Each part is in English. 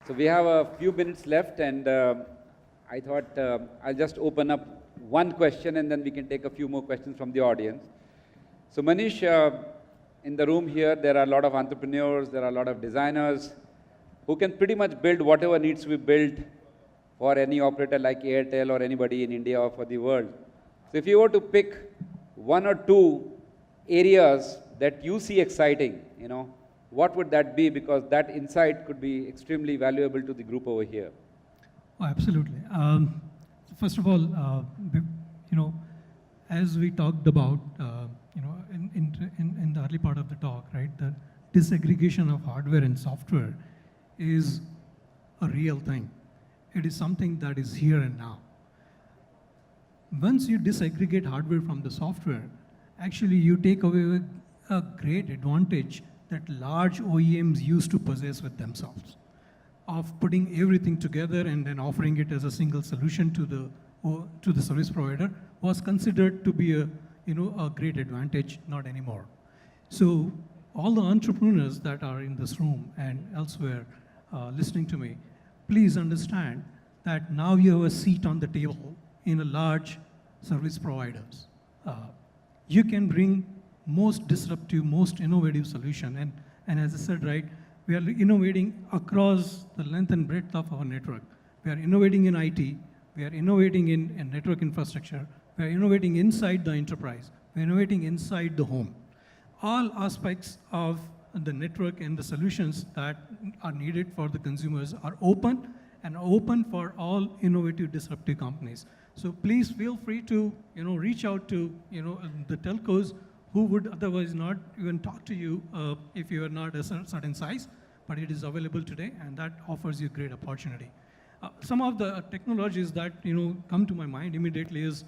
So we have a few minutes left, and I thought I'll just open up one question, and then we can take a few more questions from the audience. So Manish, in the room here, there are a lot of entrepreneurs, there are a lot of designers who can pretty much build whatever needs to be built for any operator like Airtel or anybody in India or for the world. So if you were to pick one or two areas that you see exciting, what would that be? Because that insight could be extremely valuable to the group over here. Oh, absolutely. First of all, as we talked about, in the early part of the talk, right, the disaggregation of hardware and software is a real thing. It is something that is here and now. Once you disaggregate hardware from the software, actually you take away a great advantage that large OEMs used to possess with themselves, of putting everything together and then offering it as a single solution to the service provider was considered to be a great advantage, not anymore. So all the entrepreneurs that are in this room and elsewhere listening to me, please understand that now you have a seat on the table in a large service providers. You can bring most disruptive, most innovative solution. And as I said, right, we are innovating across the length and breadth of our network. We are innovating in IT, we are innovating in network infrastructure, we are innovating inside the enterprise, we are innovating inside the home. All aspects of the network and the solutions that are needed for the consumers are open and open for all innovative disruptive companies. So please feel free to reach out to the telcos who would otherwise not even talk to you if you are not a certain size, but it is available today, and that offers you great opportunity. Some of the technologies that come to my mind immediately is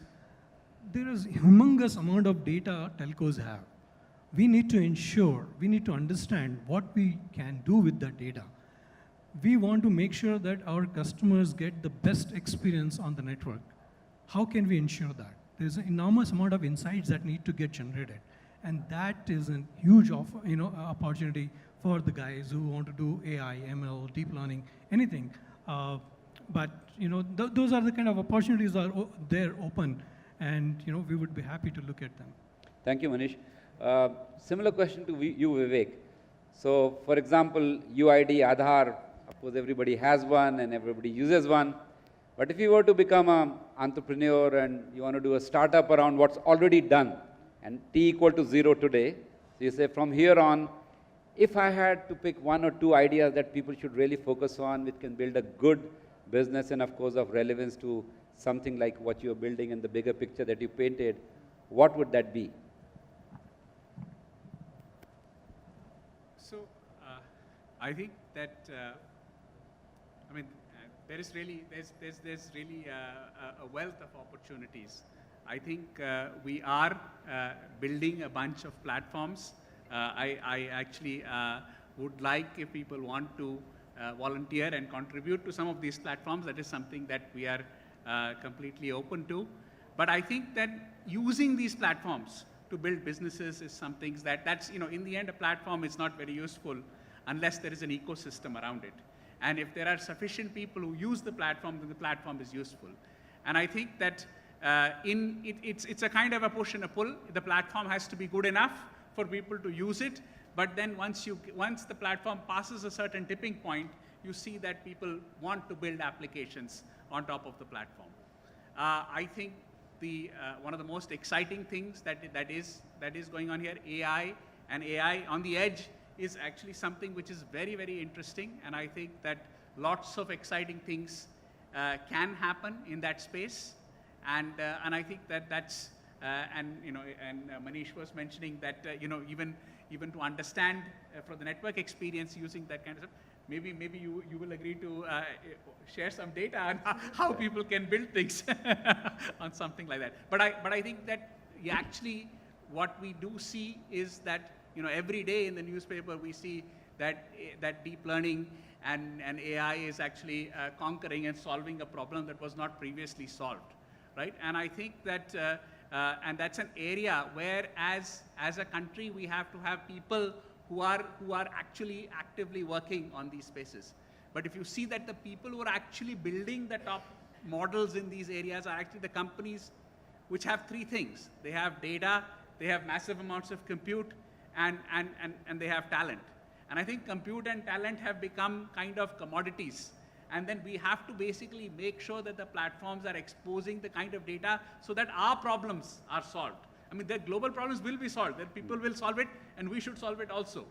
there is humongous amount of data telcos have. We need to ensure, we need to understand what we can do with that data. We want to make sure that our customers get the best experience on the network. How can we ensure that? There's an enormous amount of insights that need to get generated. And that is a huge opportunity for the guys who want to do AI, ML, deep learning, anything. But those are the kind of opportunities that are there open, and we would be happy to look at them. Thank you, Manish. Similar question to you, Vivek. So, for example, UID, Aadhaar, of course, everybody has one and everybody uses one. But if you were to become an entrepreneur and you want to do a startup around what's already done, and T equal to 0 today, so you say from here on, if I had to pick one or two ideas that people should really focus on, which can build a good business and of course of relevance to something like what you're building in the bigger picture that you painted, what would that be? So I think that there's really a wealth of opportunities. I think we are building a bunch of platforms. I actually would like if people want to volunteer and contribute to some of these platforms. That is something that we are completely open to. But I think that using these platforms to build businesses is something that's in the end, a platform is not very useful unless there is an ecosystem around it. And if there are sufficient people who use the platform, then the platform is useful. And I think that it's a kind of a push and a pull. The platform has to be good enough for people to use it, but then once the platform passes a certain tipping point, you see that people want to build applications on top of the platform. I think one of the most exciting things that is going on here, AI and AI on the edge, is actually something which is very, very interesting, and I think that lots of exciting things can happen in that space, and I think that's and Manish was mentioning that even to understand for the network experience using that kind of stuff, maybe you will agree to share some data on how people can build things on something like that. But I think that actually what we do see is that every day in the newspaper we see that deep learning and AI is actually conquering and solving a problem that was not previously solved, right? And I think that and that's an area where as a country we have to have people who are actually actively working on these spaces. But if you see that the people who are actually building the top models in these areas are actually the companies which have three things. They have data, they have massive amounts of compute, and they have talent. And I think compute and talent have become kind of commodities. And then we have to basically make sure that the platforms are exposing the kind of data so that our problems are solved. I mean, the global problems will be solved, that people will solve it, and we should solve it also.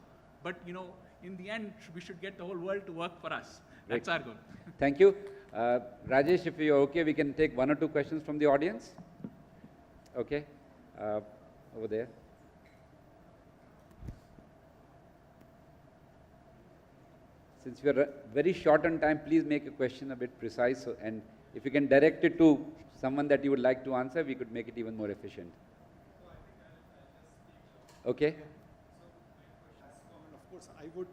But, you know, in the end, we should get the whole world to work for us. That's our goal. Thank you. Rajesh, if you're okay, we can take one or two questions from the audience. Okay. Over there. Since we are very short on time, please make a question a bit precise. And if you can direct it to someone that you would like to answer, we could make it even more efficient. Okay. Of course, I would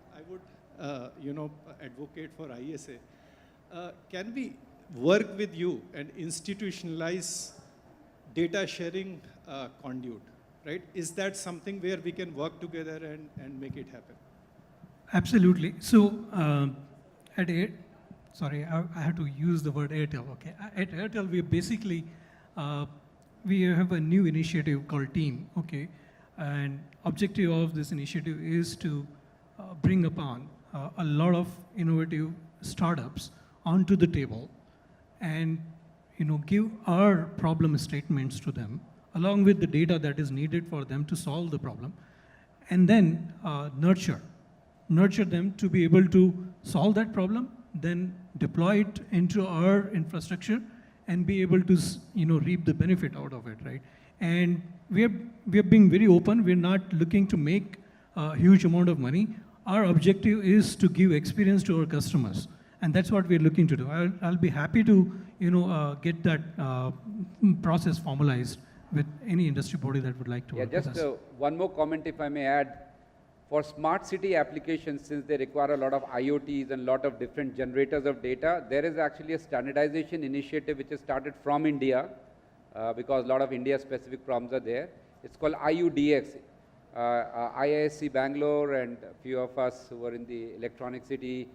advocate for ISA. Can we work with you and institutionalize data sharing conduit, right? Is that something where we can work together and make it happen? Absolutely. So at sorry, I had to use the word Airtel. Okay, at Airtel we basically we have a new initiative called Team. Okay, and objective of this initiative is to bring upon a lot of innovative startups onto the table, and give our problem statements to them along with the data that is needed for them to solve the problem, and then nurture them to be able to solve that problem, then deploy it into our infrastructure and be able to reap the benefit out of it, right? And we are being very open. We're not looking to make a huge amount of money. Our objective is to give experience to our customers, and that's what we're looking to do. I'll be happy to get that process formalized with any industry body that would like to work with us. Just one more comment, if I may add. For smart city applications, since they require a lot of IoTs and a lot of different generators of data, there is actually a standardization initiative which has started from India because a lot of India-specific problems are there. It's called IUDX. IISc Bangalore and a few of us who are in the Electronic City,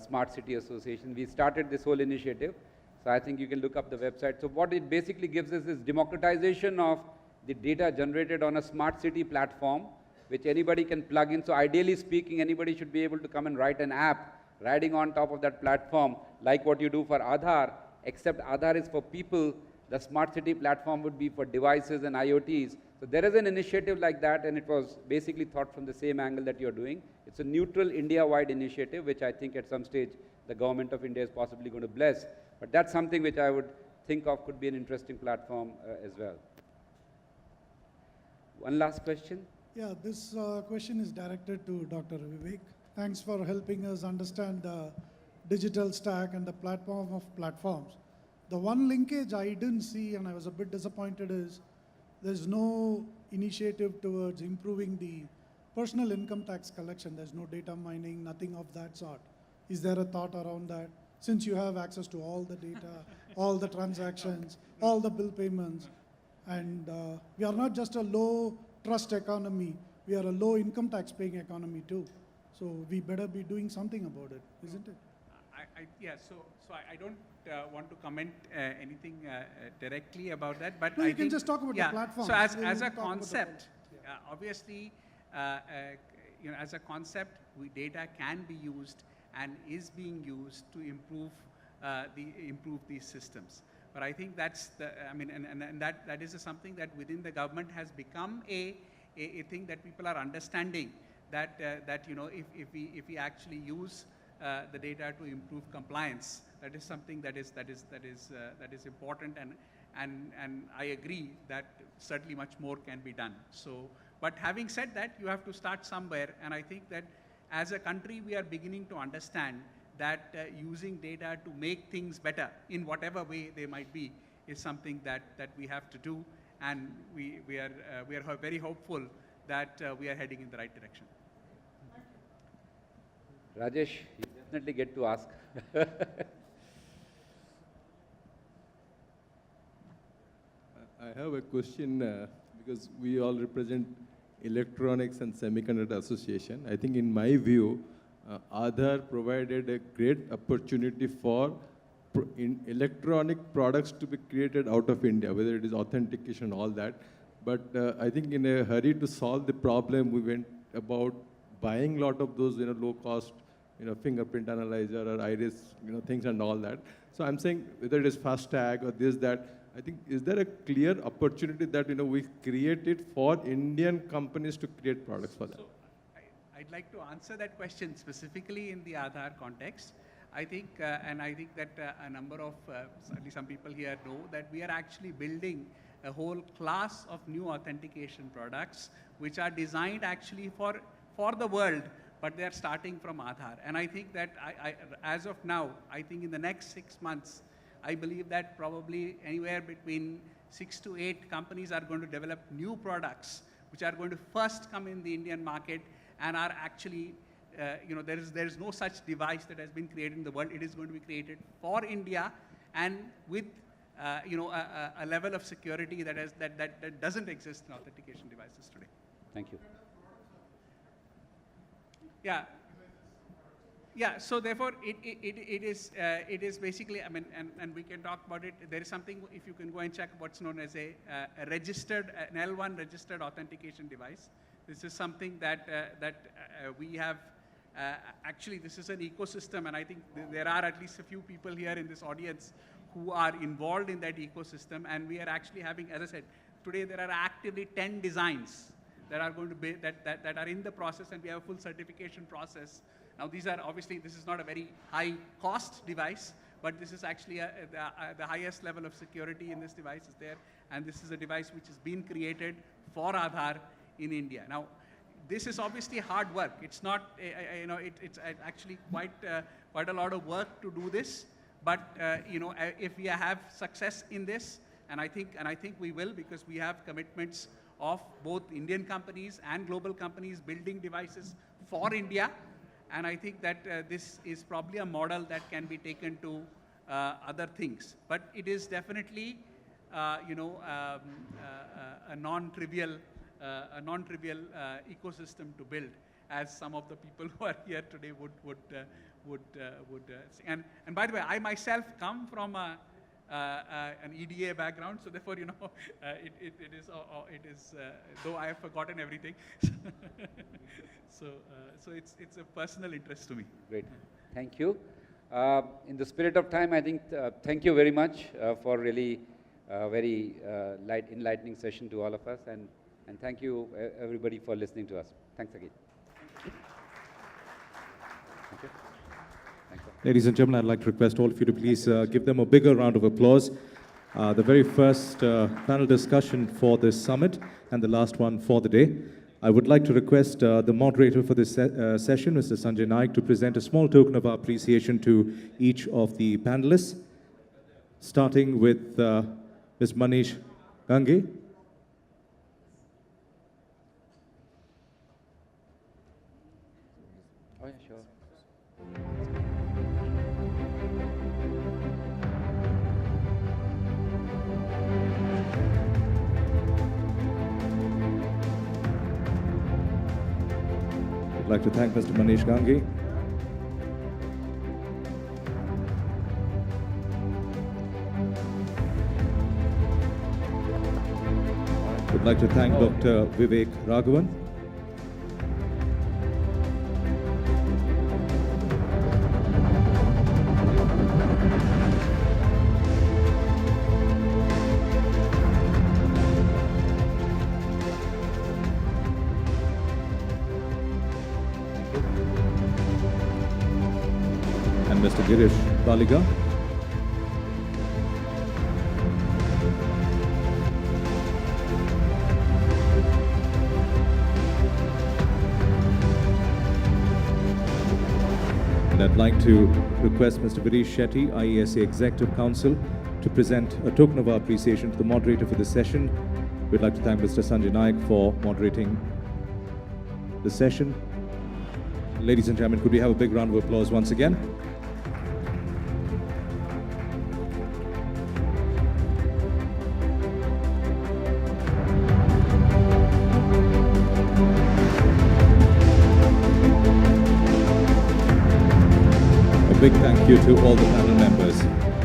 Smart City Association, we started this whole initiative. So I think you can look up the website. So what it basically gives us is democratization of the data generated on a smart city platform, which anybody can plug in. So ideally speaking, anybody should be able to come and write an app riding on top of that platform, like what you do for Aadhaar, except Aadhaar is for people. The smart city platform would be for devices and IoTs. So there is an initiative like that, and it was basically thought from the same angle that you're doing. It's a neutral India-wide initiative, which I think at some stage the government of India is possibly going to bless. But that's something which I would think of could be an interesting platform as well. One last question. Yeah, this question is directed to Dr. Vivek. Thanks for helping us understand the digital stack and the platform of platforms. The one linkage I didn't see, and I was a bit disappointed, is there's no initiative towards improving the personal income tax collection. There's no data mining, nothing of that sort. Is there a thought around that? Since you have access to all the data, all the transactions, all the bill payments, and we are not just a low trust economy, we are a low income tax paying economy too. So we better be doing something about it, isn't it? So I don't want to comment anything directly about that, but no, you can just talk about the platform. So as a concept, obviously, as a concept, data can be used and is being used to improve these systems. But I think that's that is something that within the government has become a thing that people are understanding, that if we actually use the data to improve compliance, that is something that is important, and I agree that certainly much more can be done. So, but having said that, you have to start somewhere, and I think that as a country we are beginning to understand that using data to make things better in whatever way they might be is something that we have to do, and we are very hopeful that we are heading in the right direction. Rajesh, you definitely get to ask. I have a question because we all represent Electronics and Semiconductor Association. I think in my view, Aadhaar provided a great opportunity for electronic products to be created out of India, whether it is authentication, all that. But I think in a hurry to solve the problem, we went about buying a lot of those, low cost, fingerprint analyzer or iris, things and all that. So I'm saying whether it is FASTag or this, that, I think, is there a clear opportunity that, we create it for Indian companies to create products for that? So I'd like to answer that question specifically in the Aadhaar context. I think, and I think that a number of, certainly some people here know that we are actually building a whole class of new authentication products which are designed actually for the world, but they are starting from Aadhaar. And I think that as of now, I think in the next 6 months, I believe that probably anywhere between 6 to 8 companies are going to develop new products which are going to first come in the Indian market and are actually, there is no such device that has been created in the world. It is going to be created for India and with a level of security that doesn't exist in authentication devices today. Thank you. Yeah. Yeah, so therefore it is basically, I mean, and we can talk about it. There is something, if you can go and check what's known as a registered, an L1 registered authentication device. This is something that we have, actually this is an ecosystem, and I think there are at least a few people here in this audience who are involved in that ecosystem, and we are actually having, as I said, today there are actively 10 designs that are going to be, that are in the process, and we have a full certification process. Now these are obviously, this is not a very high cost device, but this is actually the highest level of security in this device is there, and this is a device which has been created for Aadhaar in India. Now, this is obviously hard work. It's not, it's actually quite a lot of work to do this, but if we have success in this, and I think we will, because we have commitments of both Indian companies and global companies building devices for India. And I think that this is probably a model that can be taken to other things. But it is definitely, a non-trivial ecosystem to build, as some of the people who are here today would say. And by the way, I myself come from an EDA background, so therefore, it is though I have forgotten everything. So it's a personal interest to me. Great, thank you. In the spirit of time, I think, thank you very much for really very enlightening session to all of us, and thank you everybody for listening to us. Thanks again. Thank you. Thanks. Ladies and gentlemen, I'd like to request all of you to please give them a bigger round of applause. The very first panel discussion for this summit and the last one for the day. I would like to request the moderator for this session, Mr. Sanjay Naik, to present a small token of our appreciation to each of the panelists, starting with Ms. Manish Gange. Oh, yeah, sure. I'd like to thank Mr. Manish Gange. Would like to thank Dr. Vivek Raghavan. And Mr. Girish Baliga. And I'd like to request Mr. Vireesh Shetty, IESA Executive Council, to present a token of our appreciation to the moderator for this session. We'd like to thank Mr. Sanjay Naik for moderating the session. Ladies and gentlemen, could we have a big round of applause once again? big thank you to all the panel members.